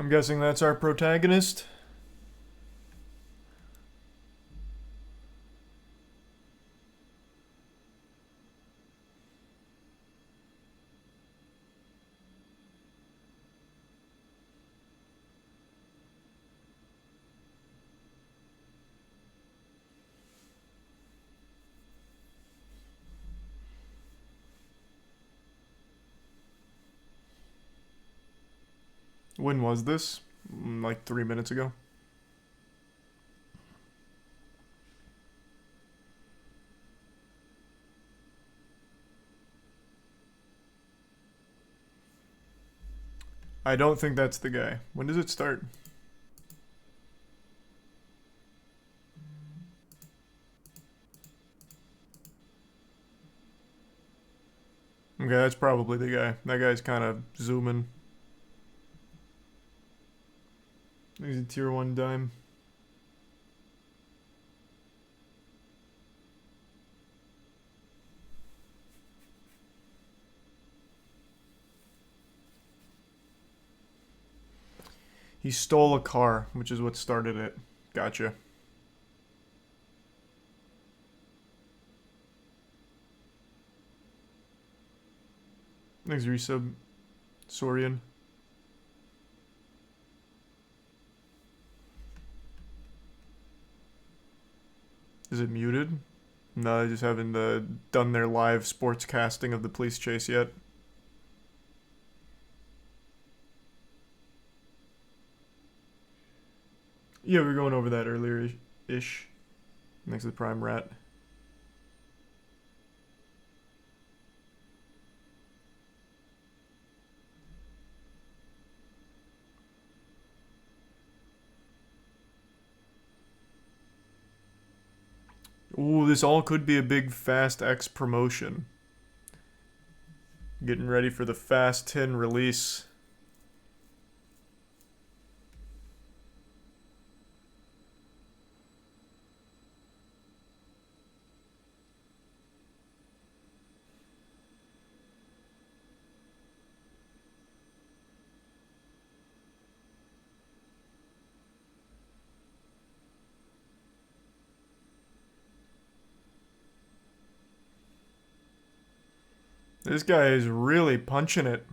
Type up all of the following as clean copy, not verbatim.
I'm guessing that's our protagonist. When was this? Like 3 minutes ago. I don't think that's the guy. When does it start? Okay, that's probably the guy. That guy's kind of zooming. He's a tier 1 dime. He stole a car, which is what started it. Gotcha. Thanks, resub. Sorian. Is it muted? No, they just haven't done their live sports casting of the police chase yet. Yeah, we were going over that earlier-ish. Next to the prime rat. Ooh, this all could be a big Fast X promotion. Getting ready for the Fast 10 release. This guy is really punching it.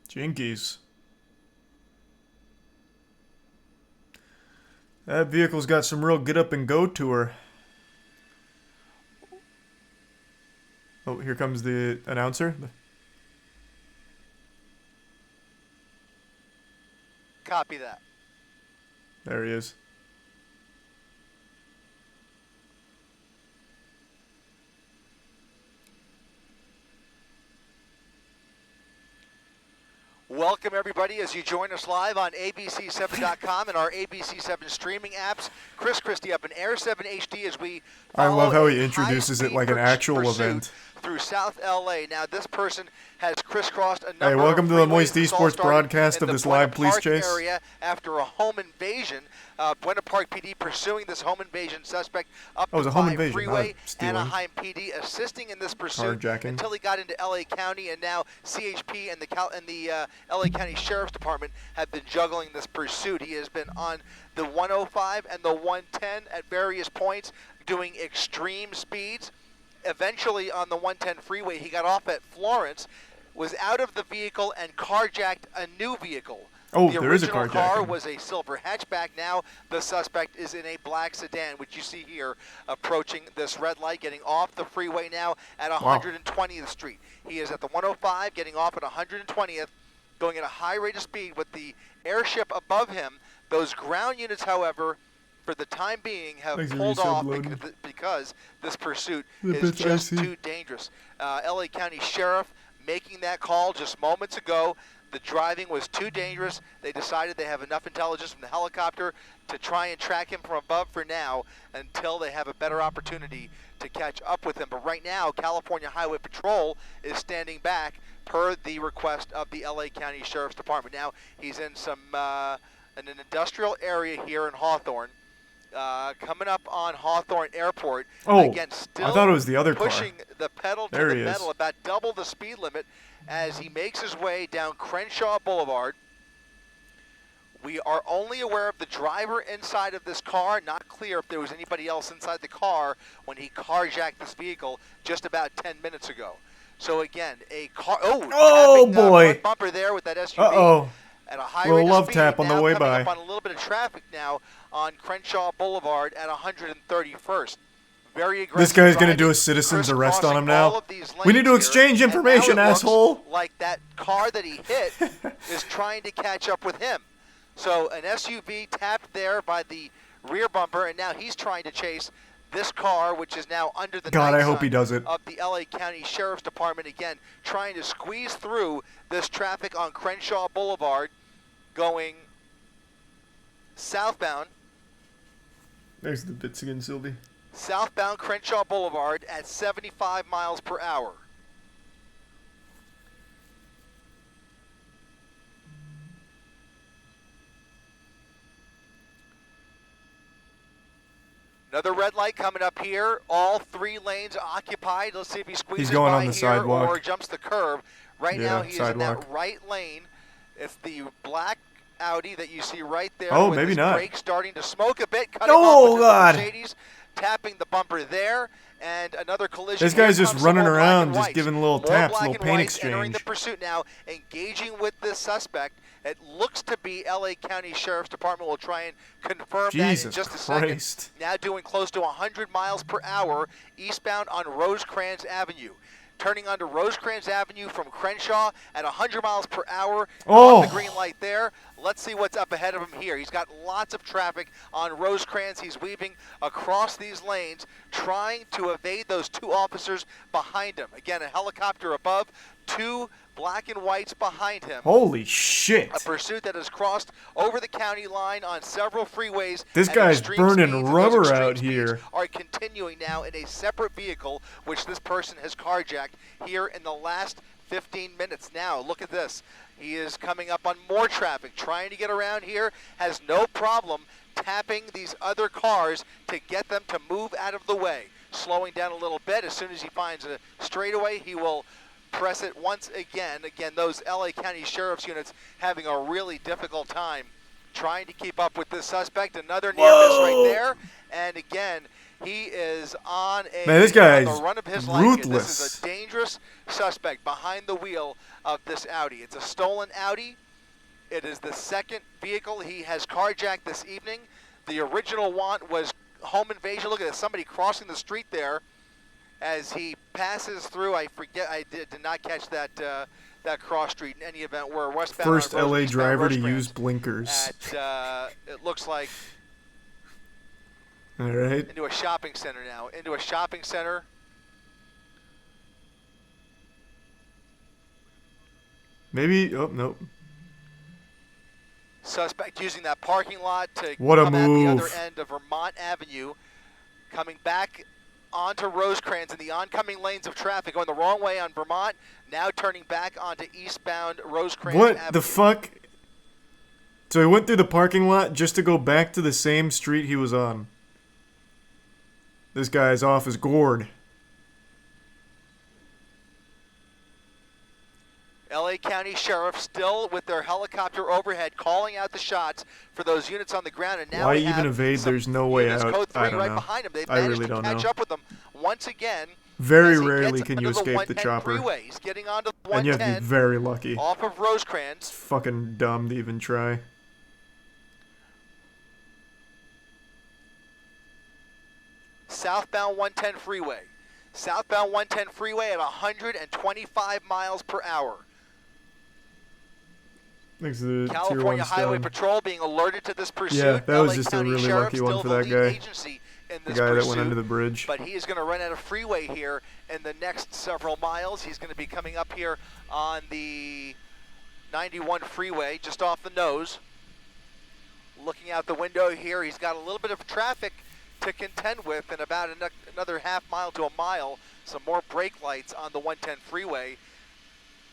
Jinkies. That vehicle's got some real get up and go to her. Oh, here comes the announcer. Copy that. There he is. Welcome, everybody, as you join us live on abc7.com and our ABC7 streaming apps. Chris Christie up in Air 7 HD as we I follow love how a he introduces it high-speed like an actual pursuit event. through South LA. Now, this person has crisscrossed a number Hey, welcome of to the freeways. Moist This all Esports started broadcast in of the this Buena live police Park chase. area after a home invasion. Buena Park PD pursuing this home invasion suspect up Oh, it was the a home 5 invasion, freeway. not stealing. Anaheim PD assisting in this pursuit Carjacking. until he got into LA County, and now CHP and the LA County Sheriff's Department have been juggling this pursuit. He has been on the 105 and the 110 at various points, doing extreme speeds. Eventually, on the 110 freeway, he got off at Florence, was out of the vehicle, and carjacked a new vehicle. Oh, the there is a original car carjacking. was a silver hatchback. Now the suspect is in a black sedan, which you see here, approaching this red light, getting off the freeway now at 120th Street. He is at the 105, getting off at 120th, going at a high rate of speed with the airship above him. Those ground units, however, for the time being, have pulled off because this pursuit is just too dangerous. LA County Sheriff making that call just moments ago. The driving was too dangerous. They decided they have enough intelligence from the helicopter to try and track him from above for now until they have a better opportunity to catch up with him. But right now, California Highway Patrol is standing back per the request of the LA County Sheriff's Department. Now, he's in some in an industrial area here in Hawthorne, coming up on Hawthorne Airport. Oh, again, still I thought it was the other car. pushing the pedal to There the he is. metal, about double the speed limit as he makes his way down Crenshaw Boulevard. We are only aware of the driver inside of this car, not clear if there was anybody else inside the car when he carjacked this vehicle just about 10 minutes ago. So again, a car, tapping the boy. front bumper there with that SUV. Uh-oh. At a high Little rate of love speed, tap on the now way coming by. up on a little bit of traffic now on Crenshaw Boulevard at 131st. Very aggressive. This guy's gonna driving, do a citizen's arrest on him crisscrossing all now. of these We need to lanes exchange here, and information, now it looks asshole. like that car that he hit is trying to catch up with him. So an SUV tapped there by the rear bumper, and now he's trying to chase this car, which is now under the God, night I hope sun he does it. of the LA County Sheriff's Department, again, trying to squeeze through this traffic on Crenshaw Boulevard going southbound. There's the bits again, Sylvie. Southbound Crenshaw Boulevard at 75 miles per hour. Another red light coming up here. All 3 lanes occupied. Let's see if he squeezes He's going by on the here sidewalk. or jumps the curb. Right Yeah, now he is in sidewalk. that right lane. It's the black Audi that you see right there. Oh, with maybe his not. brakes starting to smoke a bit. Cutting Oh, off with God. the Mercedes, tapping the bumper there, and another collision. This guy's Here just comes some running more black around, and just whites. giving little More taps, black little and paint whites entering the exchange. pursuit now, engaging with this suspect. It looks to be LA County Sheriff's Department. Will try and confirm that in Jesus just a second. Christ. Now doing close to 100 miles per hour eastbound on Rosecrans Avenue. Turning onto Rosecrans Avenue from Crenshaw at 100 miles per hour. Oh. On the green light there. Let's see what's up ahead of him here. He's got lots of traffic on Rosecrans. He's weaving across these lanes, trying to evade those 2 officers behind him. Again, a helicopter above, 2 black and whites behind him. Holy shit. A pursuit that has crossed over the county line on several freeways. This at guy's extreme burning speeds, and those rubber extreme out speeds here. Are continuing now in a separate vehicle, which this person has carjacked here in the last 15 minutes. Now, look at this. He is coming up on more traffic, trying to get around here, has no problem tapping these other cars to get them to move out of the way. Slowing down a little bit. As soon as he finds a straightaway, he will press it once again. Again, those LA County Sheriff's units having a really difficult time trying to keep up with this suspect. Another near miss right there. And again, he is on Man, this guy on is the run of his life. And this ruthless. is a dangerous suspect behind the wheel of this Audi. It's a stolen Audi. It is the second vehicle he has carjacked this evening. The original one was home invasion. Look at this, somebody crossing the street there as he passes through. I forget, I did not catch that that cross street in any event. We're westbound. First on LA eastbound driver to Rosecrans use blinkers. At, it looks like All right. into a shopping center now. Into a shopping center. Maybe. Oh, nope. Suspect using that parking lot to What a come out the other move. end of Vermont Avenue, coming back onto Rosecrans in the oncoming lanes of traffic, going the wrong way on Vermont, now turning back onto eastbound Rosecrans What Avenue. the fuck? So he went through the parking lot just to go back to the same street he was on. This guy's off his gourd. LA County Sheriff still with their helicopter overhead calling out the shots for those units on the ground, and now Why we even have evade? some There's no way units, out. Code 3 I don't right know. behind them. They've I managed really to don't catch know. up with them once again. Very as he rarely gets can you under escape the 110 chopper. Freeway. He's getting onto the And you have to 110 be very lucky. off of It's Rosecrans. fucking dumb to even try. Southbound 110 freeway. Southbound 110 freeway at 125 miles per hour. Thanks to the tier California 1 Highway stone. Patrol being alerted to this pursuit. Yeah, that was LA just a County really Sheriff lucky one still for the that lead guy. agency in The this guy that pursuit, went under the bridge. but he is going to run out of freeway here in the next several miles. He's going to be coming up here on the 91 freeway, just off the nose. Looking out the window here, he's got a little bit of traffic to contend with, and about another half mile to a mile, some more brake lights on the 110 freeway.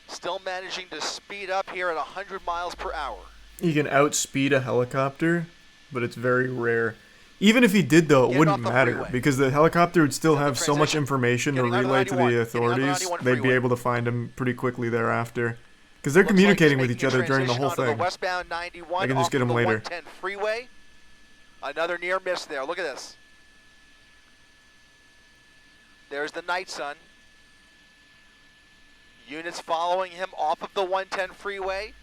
Still managing to speed up here at 100 miles per hour. You can outspeed a helicopter, but it's very rare. Even if he did, though, it Get wouldn't off the matter freeway. because the helicopter would still He's on the have so much transition. information to Getting onto relay to 91. the Getting onto authorities. 91 They'd be freeway. able to find him pretty quickly thereafter because they're Looks like communicating he's with each making a other during the transition whole onto thing. The westbound 91 I can just off get of him the later. 110 freeway. Another near miss there. Look at this. There's the night sun. Units following him off of the 110 freeway.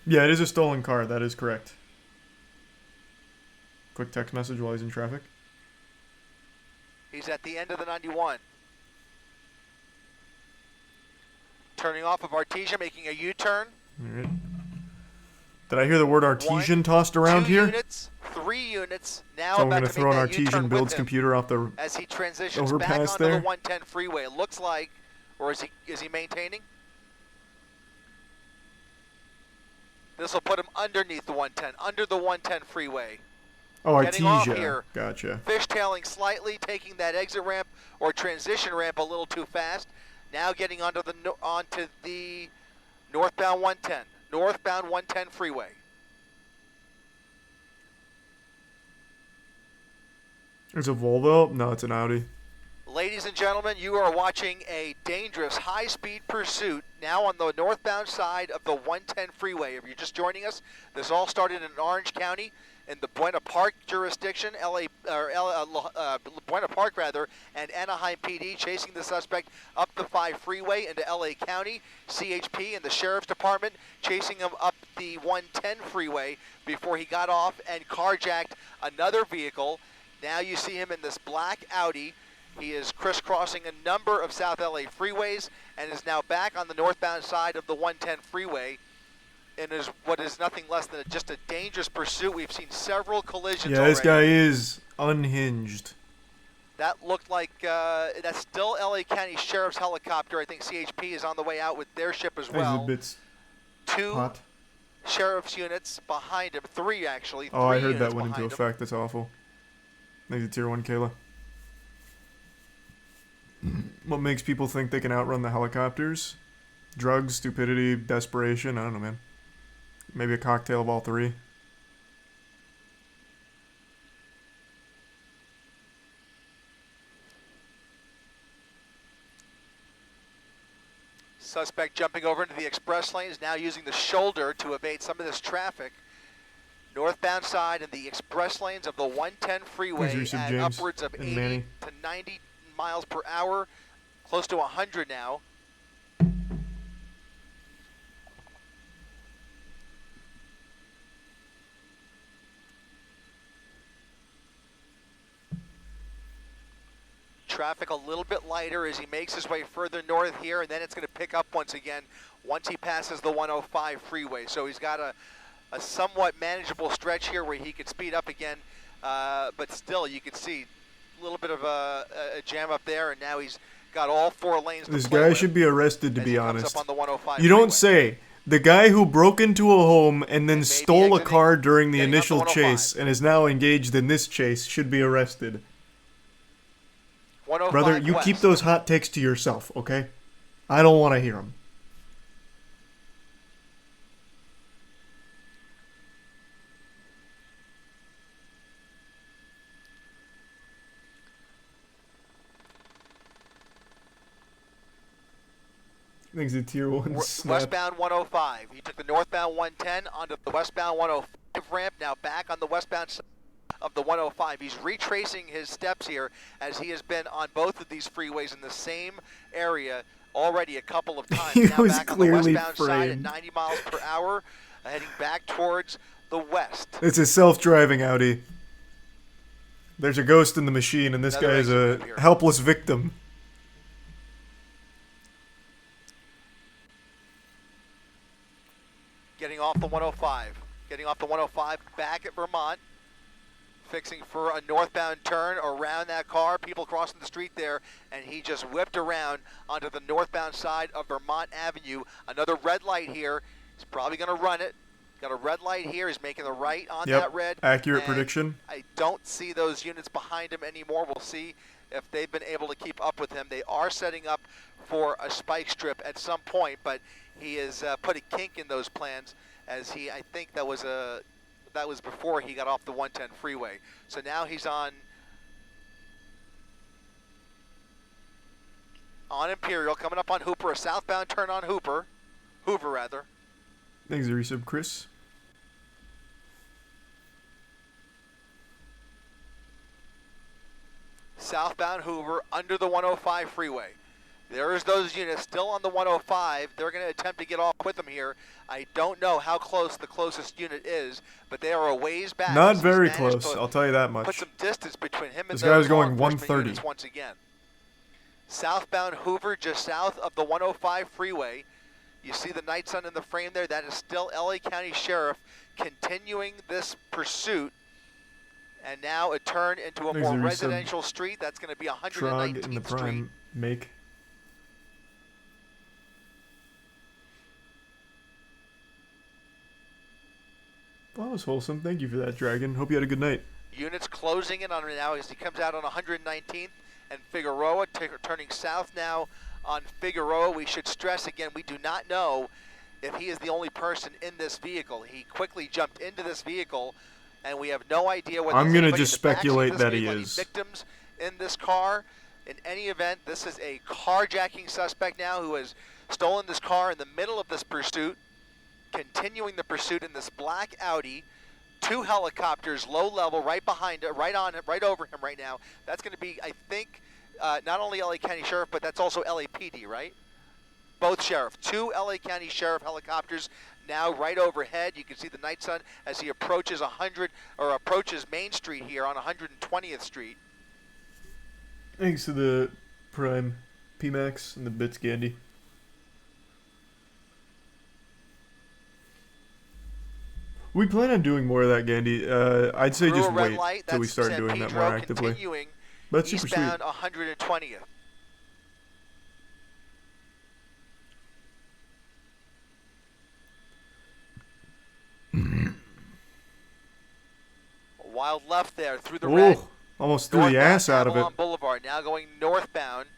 Yeah, it is a stolen car. That is correct. Quick text message while he's in traffic. He's at the end of the 91. Turning off of Artesia, making a U-turn. All right. Did I hear the word artesian tossed around 2 here? units, 3 units. Now So I'm about going to to throw an make that artesian U-turn builds with him computer off the as he transitions back overpass onto there. the 110 freeway. It looks like, or is he maintaining? This will put him underneath the 110, under the 110 freeway. Oh, Getting off Artesia. here. Gotcha. Fishtailing slightly, taking that exit ramp or transition ramp a little too fast. Now getting onto the northbound 110, northbound 110 freeway. There's a Volvo? No, it's an Audi. Ladies and gentlemen, you are watching a dangerous high-speed pursuit now on the northbound side of the 110 freeway. If you're just joining us, this all started in Orange County in the Buena Park jurisdiction, Buena Park rather, and Anaheim PD chasing the suspect up the 5 freeway into LA County. CHP and the Sheriff's Department chasing him up the 110 freeway before he got off and carjacked another vehicle. Now you see him in this black Audi. He is crisscrossing a number of South LA freeways and is now back on the northbound side of the 110 freeway and is what is nothing less than just a dangerous pursuit. We've seen several collisions Yeah, this guy already. is unhinged. That looked like that's still LA County Sheriff's helicopter. I think CHP is on the way out with their ship as well. Exhibits 2 hot. sheriff's units behind him. 3 actually. Oh, I 3 heard that units went into behind him. effect. That's awful. Maybe tier 1 Kayla. What makes people think they can outrun the helicopters? Drugs, stupidity, desperation. I don't know, man. Maybe a cocktail of all 3. Suspect jumping over into the express lanes, now using the shoulder to evade some of this traffic. Northbound side in the express lanes of the 110 freeway Yusuf at James upwards of and 80 Manny. to 90 miles per hour, close to 100 now. Traffic a little bit lighter as he makes his way further north here, and then it's going to pick up once again once he passes the 105 freeway. So he's got a somewhat manageable stretch here where he could speed up again, but still you can see a little bit of a jam up there, and now he's got all 4 lanes to This play guy with should be arrested, to as be he comes honest. up on the 105 You don't freeway. say. The guy who broke into a home and then And maybe stole a exiting, car during the getting up the initial 105. chase and is now engaged in this chase should be arrested. 105 Brother, you west. keep those hot takes to yourself, okay? I don't want to hear them. I think it's a tier 1 snap. Westbound 105. He took the northbound 110 onto the westbound 105 ramp, now back on the westbound side of the 105. He's retracing his steps here as he has been on both of these freeways in the same area already a couple of times. He now was back on the clearly westbound side at framed. 90 miles per hour, heading back towards the west. It's a self-driving Audi. There's a ghost in the machine, and this Another guy is exit a move here. helpless victim. Getting off the 105. Getting off the 105 back at Vermont. Fixing for a northbound turn around that car. People crossing the street there, and he just whipped around onto the northbound side of Vermont Avenue. Another red light here. He's probably going to run it. Got a red light here. He's making the right on that red. Accurate and prediction. I don't see those units behind him anymore. We'll see if they've been able to keep up with him. They are setting up for a spike strip at some point, but he has put a kink in those plans as I think that was before he got off the 110 freeway. So now he's on Imperial, coming up on Hooper, a southbound turn on Hoover rather. Thanks, the resub, Chris. Southbound Hoover under the 105 freeway. There's those units still on the 105. They're going to attempt to get off with them here. I don't know how close the closest unit is, but they are a ways back. Not very close, I'll tell you that much. Put some distance between him and this guy was those going 130 units once again. Southbound Hoover, just south of the 105 freeway. You see the night sun in the frame there. That is still LA County Sheriff continuing this pursuit. And now a turn into a more residential street. That's going to be 119th in the Street. prime make. Well, that was wholesome. Thank you for that, Dragon. Hope you had a good night. Units closing in on him now as he comes out on 119th and Figueroa, turning south now on Figueroa. We should stress again, we do not know if he is the only person in this vehicle. He quickly jumped into this vehicle, and we have no idea whether I'm going to just speculate that he is. Victims in this car. In any event, this is a carjacking suspect now who has stolen this car in the middle of this pursuit, continuing the pursuit in this black Audi. 2 helicopters, low level, right behind it, right over him right now. That's going to be, I think, not only LA County Sheriff, but that's also LAPD, right? Both sheriff. 2 LA County Sheriff helicopters now right overhead. You can see the night sun as he approaches approaches Main Street here on 120th Street. Thanks to the Prime PMAX and the Bits Gandhi. We plan on doing more of that, Gandhi. I'd say just wait till we start doing that more actively. But super sweet. Eastbound 120th. Wild left there through the red. Almost threw the ass out of it. Avalon Boulevard, now going northbound.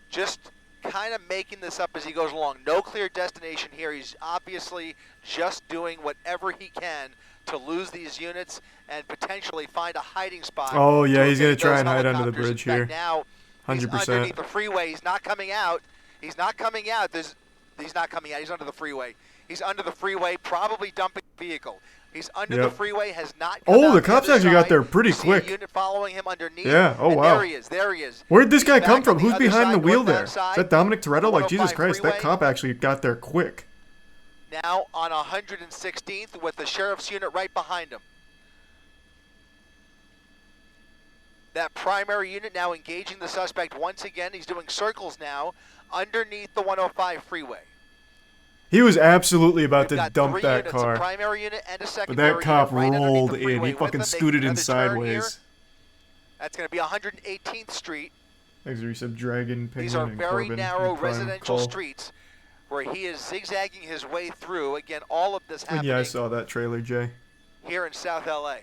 Just kind of making this up as he goes along. No clear destination here. He's obviously just doing whatever he can to lose these units and potentially find a hiding spot. Oh, yeah, he's going to try and hide under the bridge here. Now, 100%. He's underneath the freeway. He's not coming out. He's not coming out. He's not coming out. He's under the freeway. He's under the freeway, probably dumping the vehicle. He's under the freeway, has not come out the cops actually got there pretty quick. A unit following him underneath. Yeah, oh wow. There he is, there he is. Where did this guy come from? Who's behind the wheel there? Is Side, that Dominic Toretto? Like, Jesus Christ, freeway. that cop actually got there quick. Now on 116th with the sheriff's unit right behind him. That primary unit now engaging the suspect once again. He's doing circles now underneath the 105 freeway. He was absolutely about to dump that units, car. A primary unit and a But secondary that cop unit right rolled the in. He fucking scooted in sideways. That's going to be 118th Street. Thanks, Resub, Dragon, Penguin, These are and very Corbin, narrow and Prime residential Call. streets where he is zigzagging his way through. Again, all of this happening Yeah, I saw that trailer, Jay. here in South LA.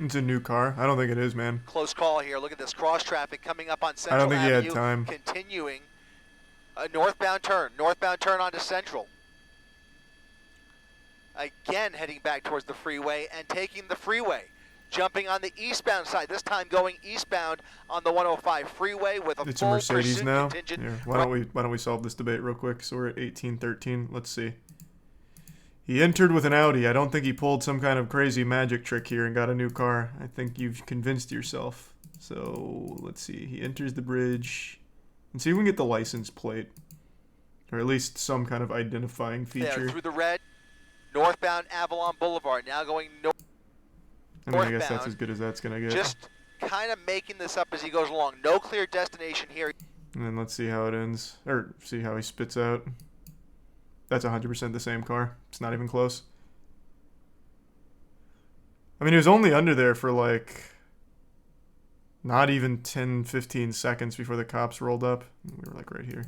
It's a new car. I don't think it is, man. Close call here. Look at this cross traffic coming up on Central I don't think Avenue. he had time. Continuing a northbound turn onto Central. Again heading back towards the freeway and taking the freeway. Jumping on the eastbound side, this time going eastbound on the 105 freeway with a It's full a Mercedes pursuit now. contingent. Here, why don't we solve this debate real quick? So we're at 1813. Let's see. He entered with an Audi. I don't think he pulled some kind of crazy magic trick here and got a new car. I think you've convinced yourself. So let's see. He enters the bridge. And see if we can get the license plate. Or at least some kind of identifying feature. There, through the red, northbound Avalon Boulevard. Now going north. I mean, I guess that's as good as that's going to get. Just kind of making this up as he goes along. No clear destination here. And then let's see how it ends. Or see how he spits out. That's 100% the same car. It's not even close. I mean, he was only under there for like not even 10, 15 seconds before the cops rolled up. We were like right here.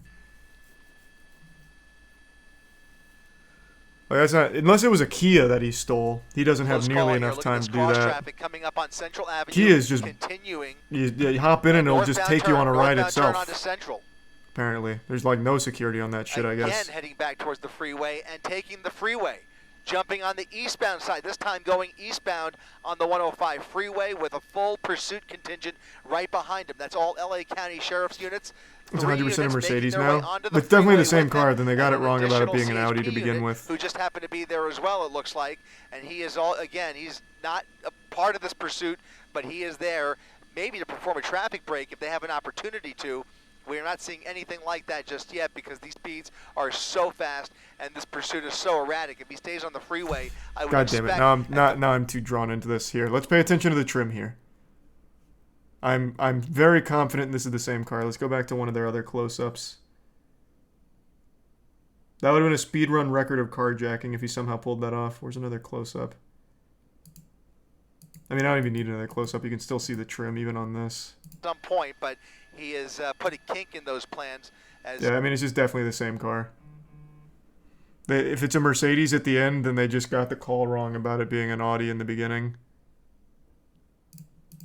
Like, that's not, unless it was a Kia that he stole. He doesn't have Close nearly call enough here. time Look to at do this cross that. traffic coming up on Central Avenue. Kia is just continuing. You hop in and it'll just take you on a ride northbound itself. Turn onto Central. Apparently, there's like no security on that shit. I guess. Again, heading back towards the freeway and taking the freeway. Jumping on the eastbound side, this time going eastbound on the 105 freeway with a full pursuit contingent right behind him. That's all LA County Sheriff's units. It's 100% a Mercedes now. It's It's definitely the same car. Then they got it wrong about it being an Audi to begin with. Who just happened to be there as well, it looks like. And he is he's not a part of this pursuit, but he is there maybe to perform a traffic break if they have an opportunity to. We are not seeing anything like that just yet because these speeds are so fast and this pursuit is so erratic. If he stays on the freeway, I would God damn it! Now I'm too drawn into this. Here, let's pay attention to the trim here. I'm very confident this is the same car. Let's go back to one of their other close-ups. That would have been a speed run record of carjacking if he somehow pulled that off. Where's another close-up? I mean, I don't even need another close-up. You can still see the trim even on this. Some point, but he has put a kink in those plans. Yeah, I mean, it's just definitely the same car. If it's a Mercedes at the end, then they just got the call wrong about it being an Audi in the beginning.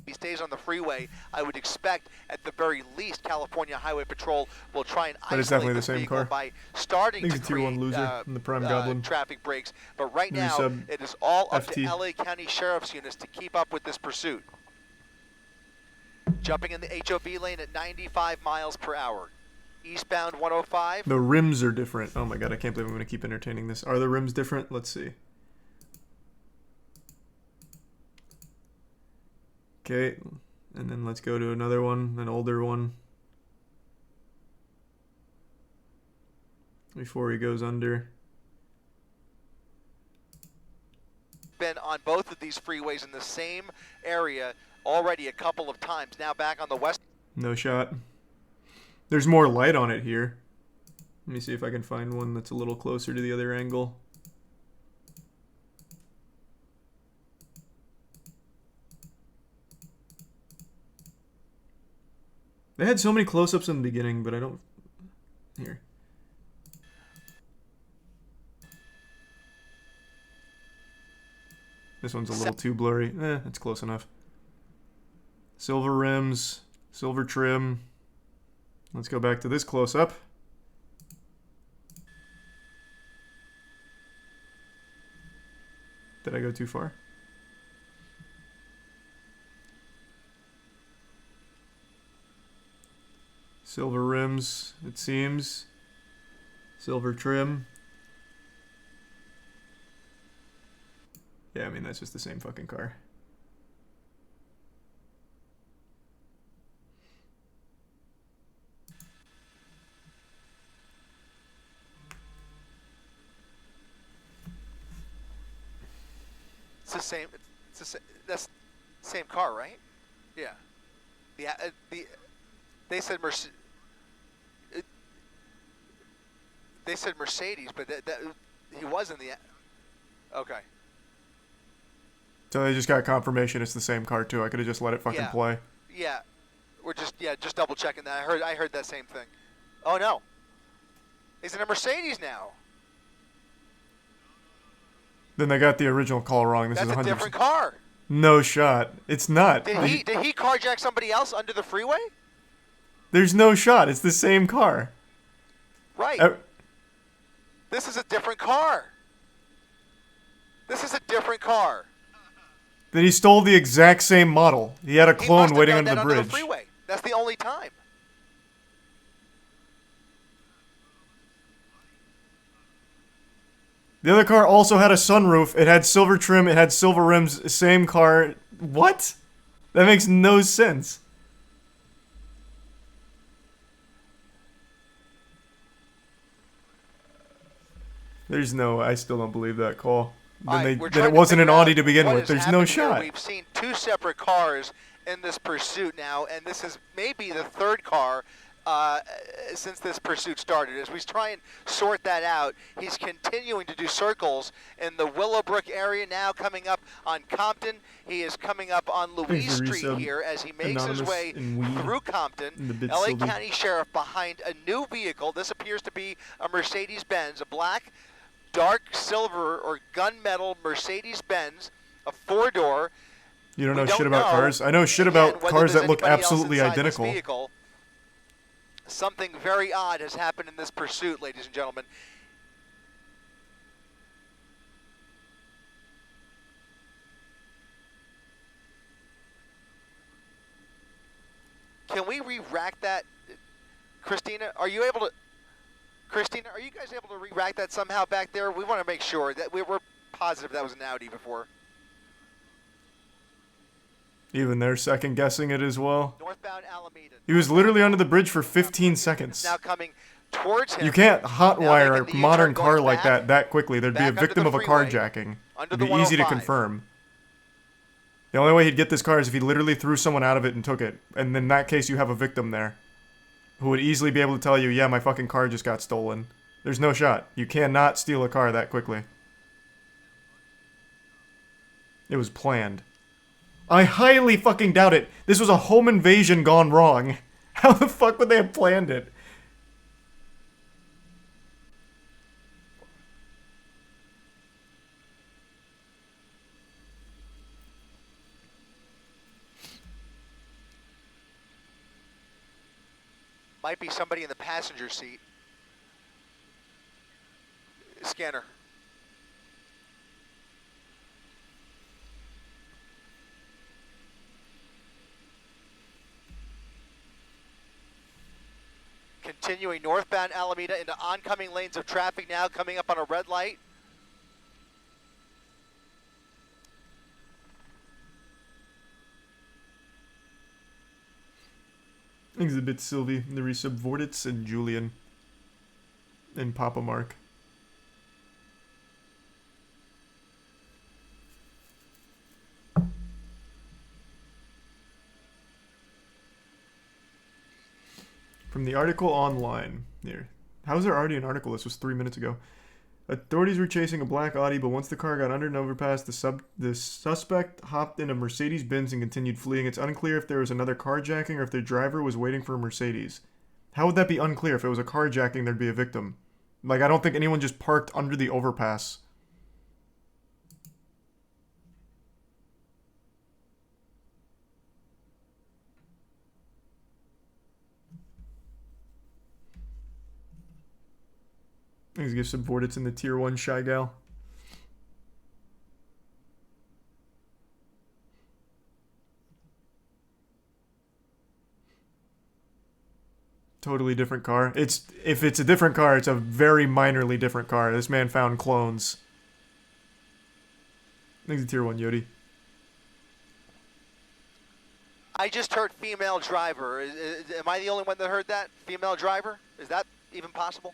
He stays on the freeway, I would expect at the very least California Highway Patrol will try and isolate the same car by starting to Tier 1 loser in the Prime Goblin. Traffic breaks. But right now, it is all up to LA County Sheriff's units to keep up with this pursuit. Jumping in the HOV lane at 95 miles per hour. Eastbound 105. The rims are different. Oh my god, I can't believe I'm going to keep entertaining this. Are the rims different? Let's see. Okay, and then let's go to another one, an older one. Before he goes under. Been on both of these freeways in the same area already a couple of times. Now back on the west. No shot. There's more light on it here. Let me see if I can find one that's a little closer to the other angle. They had so many close-ups in the beginning, but I don't... Here. This one's a little too blurry. It's close enough. Silver rims, silver trim. Let's go back to this close-up. Did I go too far? Silver rims, it seems. Silver trim. Yeah, I mean, that's just the same fucking car. It's the same. That's the same car, right? Yeah. They said They said Mercedes, but he was in the. Okay. So they just got confirmation it's the same car too. I could have just let it fucking play. Yeah, we're just double checking that. I heard that same thing. Oh no. He's in a Mercedes now. Then they got the original call wrong. This That's is 100%. a different car. No shot. It's not. Did he carjack somebody else under the freeway? There's no shot. It's the same car. Right. This is a different car. This is a different car. Then he stole the exact same model. He had a clone waiting under the bridge. Under the freeway. That's the only time. The other car also had a sunroof. It had silver trim. It had silver rims. Same car. What? That makes no sense. There's no... I still don't believe that call. Then it wasn't an Audi to begin with. There's no shot. We've seen two separate cars in this pursuit now, and this is maybe the third car since this pursuit started. As we try and sort that out, he's continuing to do circles in the Willowbrook area now, coming up on Compton. He is coming up on Louise Street here as he makes his way through Compton. LA County Sheriff behind a new vehicle. This appears to be a Mercedes-Benz, a black dark silver or gunmetal Mercedes-Benz, a 4-door. You don't know shit about cars? I know shit about cars that look absolutely identical. Vehicle. Something very odd has happened in this pursuit, ladies and gentlemen. Can we re-rack that? Christina, are you able to? Christina, are you guys able to re-rack that somehow back there? We want to make sure that we're positive that was an Audi before. Even they're second guessing it as well. Northbound Alameda. He was literally under the bridge for 15 seconds. Now coming towards him. You can't hotwire a modern car like that quickly. There'd be a victim of a carjacking. It'd be easy to confirm. The only way he'd get this car is if he literally threw someone out of it and took it. And in that case, you have a victim there who would easily be able to tell you, yeah, my fucking car just got stolen. There's no shot. You cannot steal a car that quickly. It was planned. I highly fucking doubt it. This was a home invasion gone wrong. How the fuck would they have planned it? Might be somebody in the passenger seat. Scanner. Continuing northbound Alameda into oncoming lanes of traffic now, coming up on a red light. Exhibit Sylvie, the Resubvordits, and Julian. And Papa Mark. From the article online. Here. How is there already an article? This was 3 minutes ago. Authorities were chasing a black Audi, but once the car got under an overpass, the suspect hopped in a Mercedes-Benz and continued fleeing. It's unclear if there was another carjacking or if the driver was waiting for a Mercedes. How would that be unclear? If it was a carjacking, there'd be a victim. Like, I don't think anyone just parked under the overpass. Let's give subordinates in the tier 1 shy gal. Totally different car. If it's a different car, it's a very minorly different car. This man found clones. I think it's a tier 1 Yodi. I just heard female driver. Am I the only one that heard that? Female driver? Is that even possible?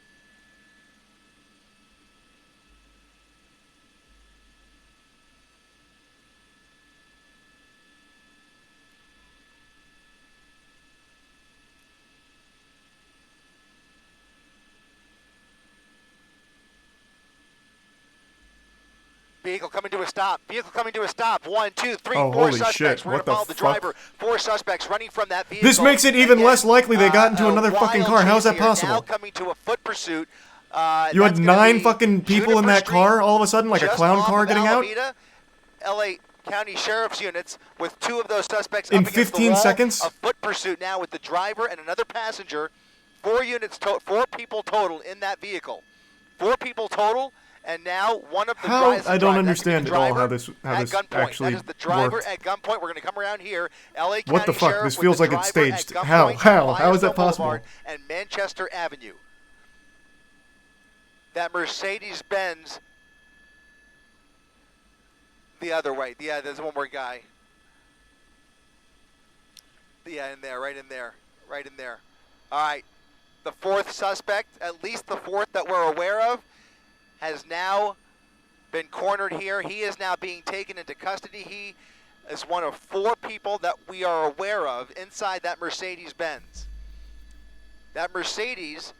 Vehicle coming to a stop. Vehicle coming to a stop. 1, 2, 3, 4 suspects. Shit. We're going to follow the driver. 4 suspects running from that vehicle. This makes it even less likely they got into another fucking car. How is that possible? Now coming to a foot pursuit. You had 9 fucking people in that car all of a sudden, like a clown car getting out? LA County Sheriff's units with 2 of those suspects in up 15 seconds. A foot pursuit now with the driver and another passenger. 4 people total in that vehicle. 4 people total. And now one of the guys. I don't understand at all how this actually That is the driver worked. at gunpoint. We're going to come around here. LA County What the fuck? Sheriff This feels with like the it's driver staged. at How? gunpoint, How is that Milestone possible? Boulevard and Manchester Avenue. That Mercedes-Benz. The other way. Yeah, there's one more guy. Yeah, in there, right in there. Right in there. All right. The 4th suspect, at least the 4th that we're aware of, has now been cornered here. He is now being taken into custody. He is one of 4 people that we are aware of inside that Mercedes-Benz. That Mercedes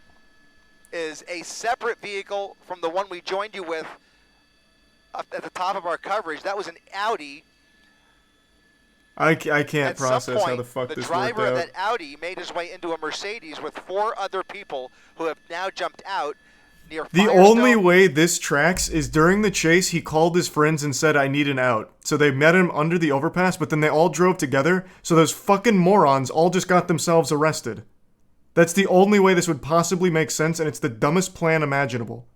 is a separate vehicle from the one we joined you with up at the top of our coverage. That was an Audi. I can't process how the fuck this worked out. The driver of that Audi made his way into a Mercedes with 4 other people who have now jumped out. near The Firestone. only way this tracks is during the chase, he called his friends and said, I need an out. So they met him under the overpass, but then they all drove together, so those fucking morons all just got themselves arrested. That's the only way this would possibly make sense, and it's the dumbest plan imaginable.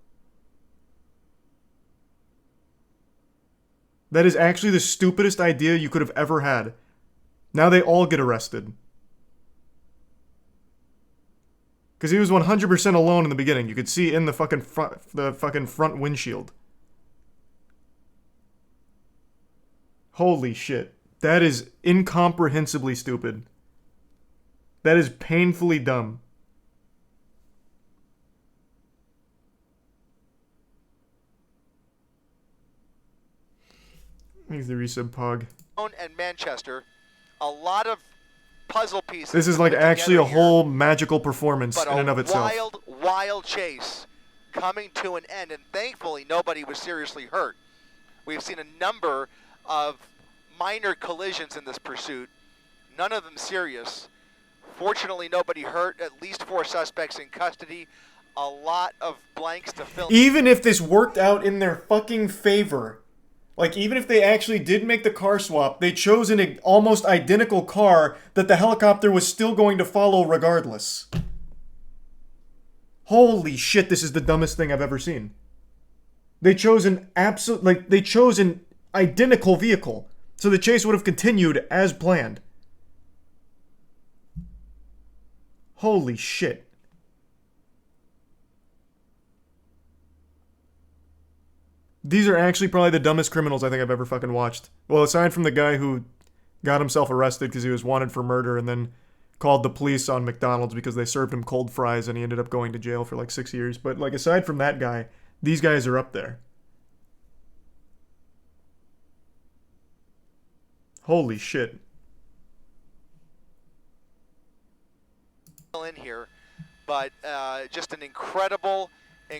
That is actually the stupidest idea you could have ever had. Now they all get arrested. Because he was 100% alone in the beginning. You could see in the fucking front windshield. Holy shit. That is incomprehensibly stupid. That is painfully dumb. Thanks the resub Pog. And Manchester, a lot of puzzle pieces. This is like actually a whole magical performance in and of itself. Wild chase coming to an end, and thankfully nobody was seriously hurt. We've seen a number of minor collisions in this pursuit, none of them serious. Fortunately, nobody hurt, at least 4 suspects in custody, a lot of blanks to fill. Even if this worked out in their fucking favor, like even if they actually did make the car swap, they chose an almost identical car that the helicopter was still going to follow regardless. Holy shit, this is the dumbest thing I've ever seen. They chose an identical vehicle, so the chase would have continued as planned. Holy shit. These are actually probably the dumbest criminals I think I've ever fucking watched. Well, aside from the guy who got himself arrested because he was wanted for murder and then called the police on McDonald's because they served him cold fries and he ended up going to jail for like 6 years. But like aside from that guy, these guys are up there. Holy shit. In here, but just an incredible.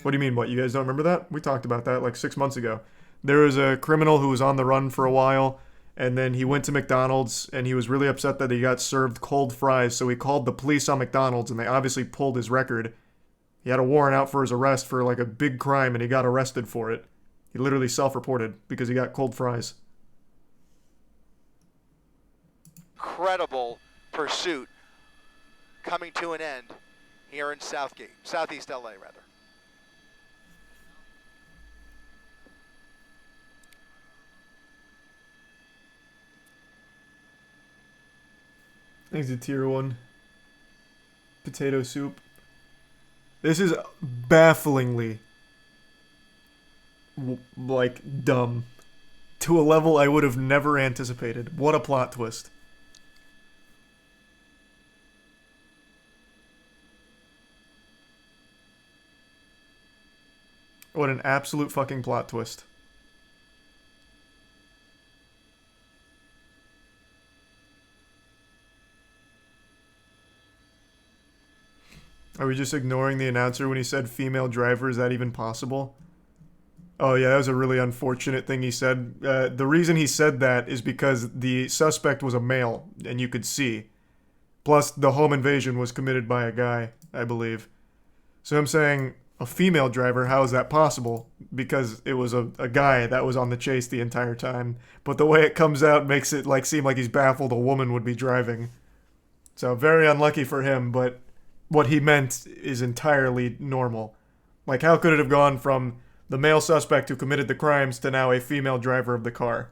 What do you mean? What, you guys don't remember that? We talked about that like 6 months ago. There was a criminal who was on the run for a while, and then he went to McDonald's, and he was really upset that he got served cold fries, so he called the police on McDonald's, and they obviously pulled his record. He had a warrant out for his arrest for like a big crime, and he got arrested for it. He literally self-reported because he got cold fries. Incredible pursuit coming to an end here in Southeast LA, rather. Thanks to tier 1. Potato soup. This is bafflingly like dumb to a level I would have never anticipated. What a plot twist. What an absolute fucking plot twist. Are we just ignoring the announcer when he said female driver? Is that even possible? Oh yeah, that was a really unfortunate thing he said. The reason he said that is because the suspect was a male, and you could see. Plus, the home invasion was committed by a guy, I believe. So I'm saying, a female driver, how is that possible? Because it was a guy that was on the chase the entire time. But the way it comes out makes it like seem like he's baffled a woman would be driving. So very unlucky for him, but what he meant is entirely normal. Like, how could it have gone from the male suspect who committed the crimes to now a female driver of the car?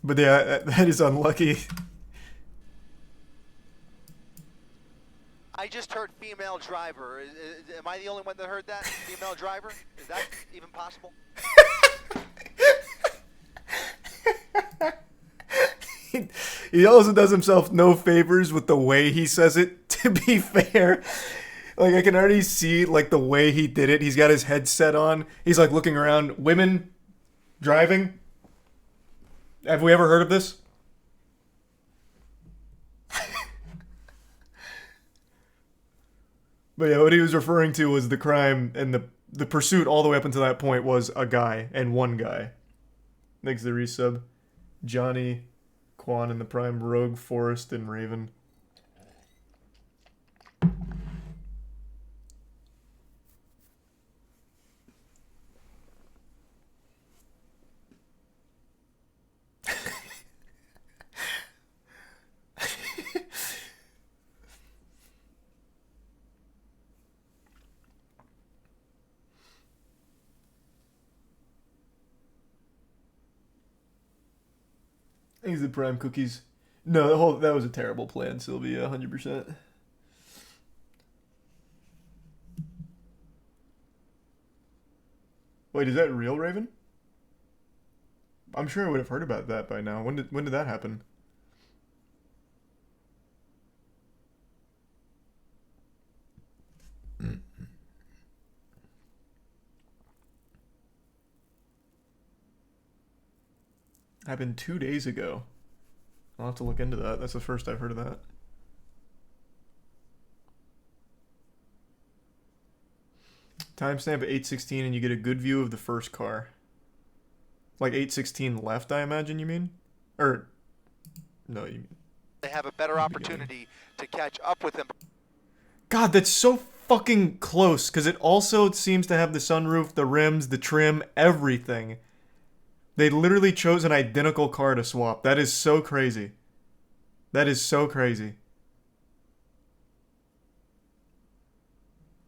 But yeah, that is unlucky. I just heard female driver. Am I the only one that heard that? Female driver? Is that even possible? He also does himself no favors with the way he says it, to be fair. Like, I can already see, like, the way he did it. He's got his headset on. He's, like, looking around. Women driving. Have we ever heard of this? But yeah, what he was referring to was the crime, and the pursuit all the way up until that point was a guy, and one guy. Thanks to the resub. Johnny Quan in the prime, Rogue, Forest, and Raven. He's the prime cookies. No, that was a terrible plan, Sylvia, 100%. Wait, is that real, Raven? I'm sure I would have heard about that by now. When did that happen? Happened 2 days ago. I'll have to look into that. That's the first I've heard of that. Timestamp at 8:16 and you get a good view of the first car. Like 8:16 left, I imagine you mean? Or, no, you mean... They have a better opportunity to catch up with them. God, that's so fucking close, because it also seems to have the sunroof, the rims, the trim, everything. They literally chose an identical car to swap. That is so crazy. That is so crazy.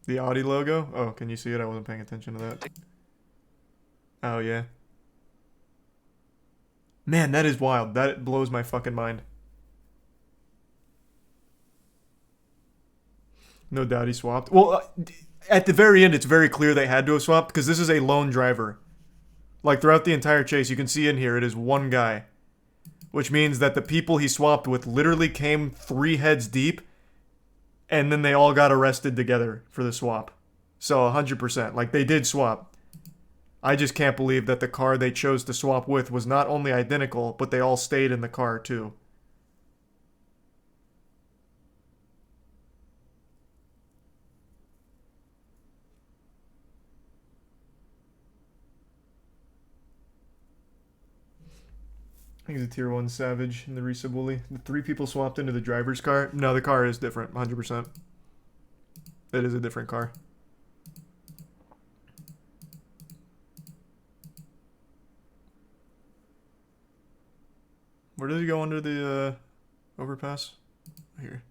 The Audi logo? Oh, can you see it? I wasn't paying attention to that. Oh, yeah. Man, that is wild. That blows my fucking mind. No doubt he swapped. Well, at the very end, it's very clear they had to have swapped because this is a lone driver. Like, throughout the entire chase, you can see in here, it is one guy. Which means that the people he swapped with literally came 3 heads deep, and then they all got arrested together for the swap. So, 100%. Like, they did swap. I just can't believe that the car they chose to swap with was not only identical, but they all stayed in the car, too. I think he's a tier 1 savage in the Risa Bully. The 3 people swapped into the driver's car. No, the car is different, 100%. It is a different car. Where does he go under the overpass? Here.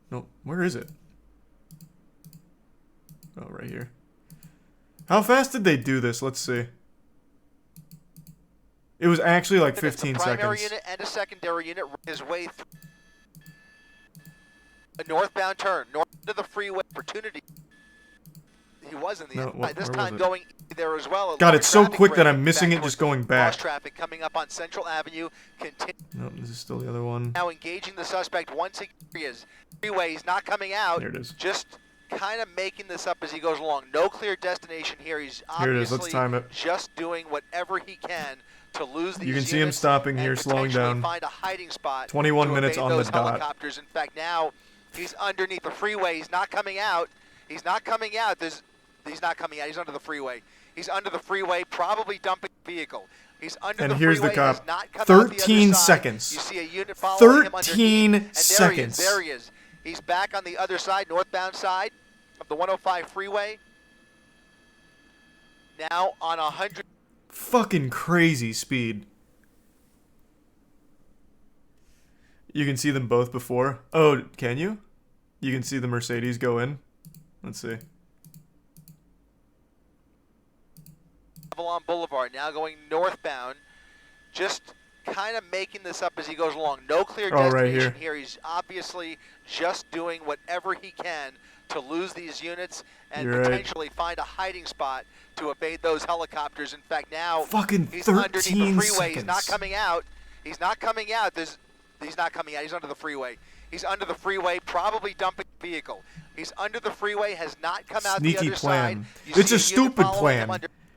No, where is it? Oh, right here. How fast did they do this? Let's see. It was actually like 15 seconds. Primary unit and a secondary unit his way through a northbound turn, north to the freeway opportunity. He was in the inside. This time going there as well. God, it's so quick that I'm missing it just going back. Traffic coming up on Central Avenue. No, this is still the other one. Now engaging the suspect once he is. Freeway, he's not coming out. There it is. Just kind of making this up as he goes along. No clear destination here. He's obviously here it is. Let's time it. Just doing whatever he can to lose these. You can see him stopping here, slowing down. Find a hiding spot. 21 minutes on the dot. Helicopters. In fact, now he's underneath the freeway. He's not coming out. He's not coming out. He's not coming out. He's under the freeway. He's under the freeway, probably dumping the vehicle. He's under the freeway. And here's the cop. 13 seconds. You see a unit following him 13 seconds. There he is. He's back on the other side, northbound side of the 105 freeway. Now on 100. Fucking crazy speed. You can see them both before. Oh, can you? You can see the Mercedes go in. Let's see. Avalon Boulevard, now going northbound. Just kind of making this up as he goes along. No clear destination right here. He's obviously just doing whatever he can to lose these units and You're potentially find a hiding spot to evade those helicopters. In fact, now fucking he's 13 underneath the freeway. seconds. He's not coming out. He's not coming out. He's not coming out. He's under the freeway. He's under the freeway, probably dumping the vehicle. He's under the freeway, has not come out Sneaky the other plan. side. It's a stupid plan.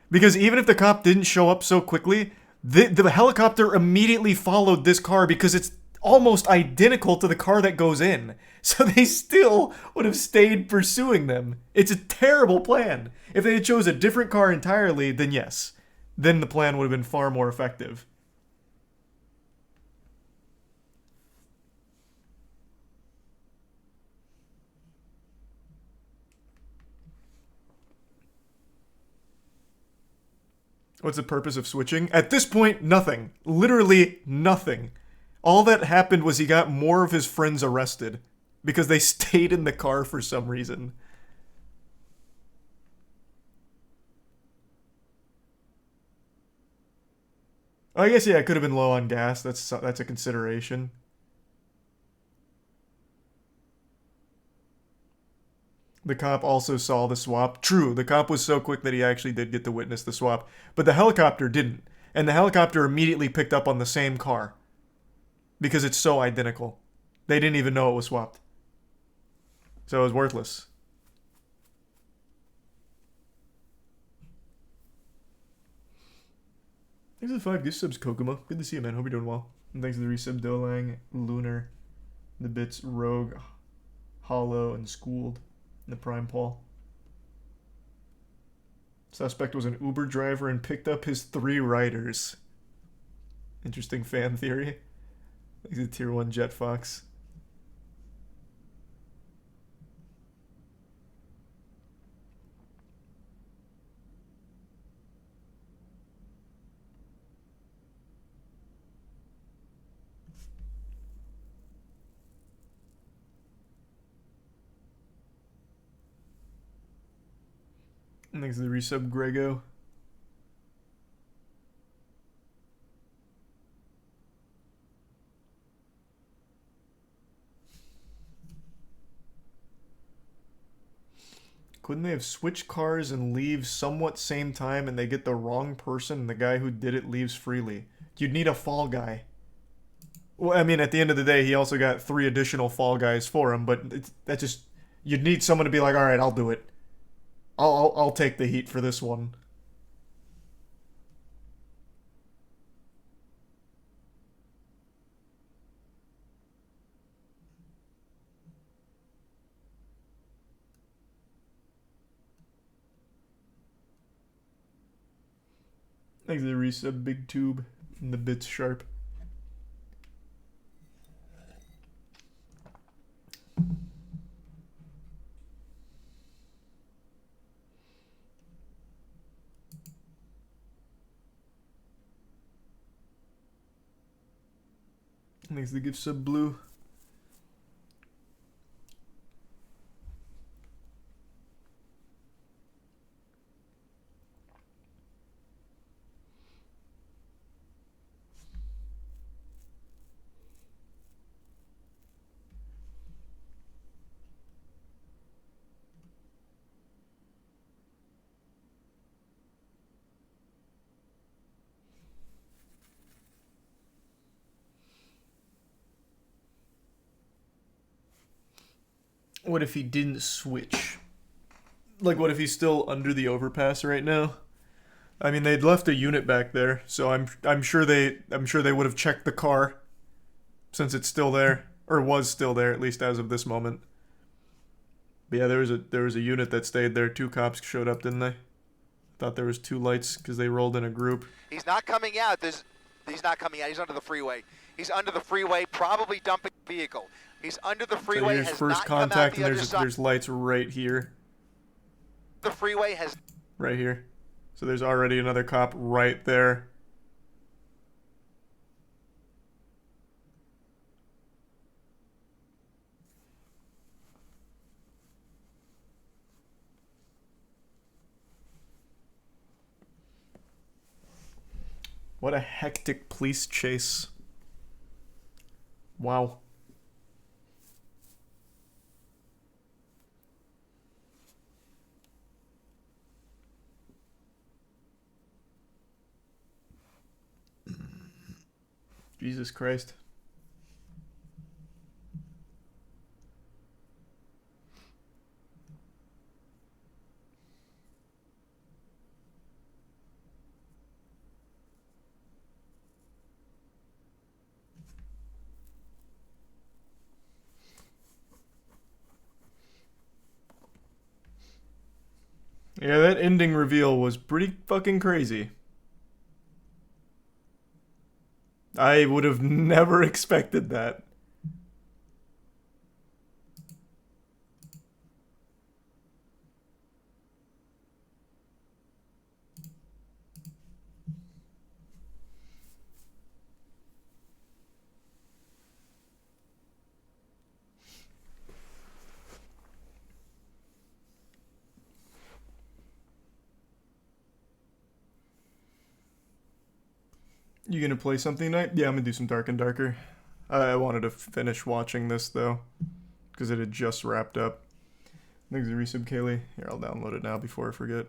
Because even if the cop didn't show up so quickly, the helicopter immediately followed this car because it's almost identical to the car that goes in. So they still would have stayed pursuing them. It's a terrible plan. If they had chose a different car entirely, then yes. then the plan would have been far more effective. What's the purpose of switching? At this point, nothing. Literally nothing. All that happened was he got more of his friends arrested because they stayed in the car for some reason. I guess, yeah, it could have been low on gas. That's a consideration. The cop also saw the swap. True, the cop was so quick that he actually did get to witness the swap. But the helicopter didn't. And the helicopter immediately picked up on the same car. Because it's so identical. They didn't even know it was swapped. So it was worthless. Thanks for the 5 gift subs, Kokomo. Good to see you, man. Hope you're doing well. And thanks to the resub, Dolang, Lunar, the bits, Rogue, Hollow, and Schooled. And the Prime Paul. Suspect was an Uber driver and picked up his 3 riders. Interesting fan theory. He's a tier 1 Jet Fox. Thanks to the resub, Grego. Couldn't they have switched cars and leave somewhat same time and they get the wrong person and the guy who did it leaves freely? You'd need a fall guy. Well, I mean, at the end of the day, he also got 3 additional fall guys for him, but that just... You'd need someone to be like, alright, I'll do it. I'll take the heat for this one. Thanks to the resub, Big Tube, and the bits sharp. Thanks to the gift sub, Blue. What if he didn't switch? Like, what if he's still under the overpass right now? I mean, they'd left a unit back there, so I'm sure they would have checked the car since it's still there, or was still there at least as of this moment. But yeah, there was a unit that stayed there. 2 cops showed up, didn't they? Thought there was 2 lights because they rolled in a group. He's not coming out. He's not coming out. He's under the freeway. He's under the freeway, probably dumping the vehicle. He's under the freeway. So here's first contact, and there's lights right here. The freeway has... Right here. So there's already another cop right there. What a hectic police chase. Wow. Jesus Christ. Yeah, that ending reveal was pretty fucking crazy. I would have never expected that. You gonna play something tonight? Yeah, I'm gonna do some Dark and Darker. I wanted to finish watching this though, because it had just wrapped up. Thanks for the resub, Kaylee. Here, I'll download it now before I forget.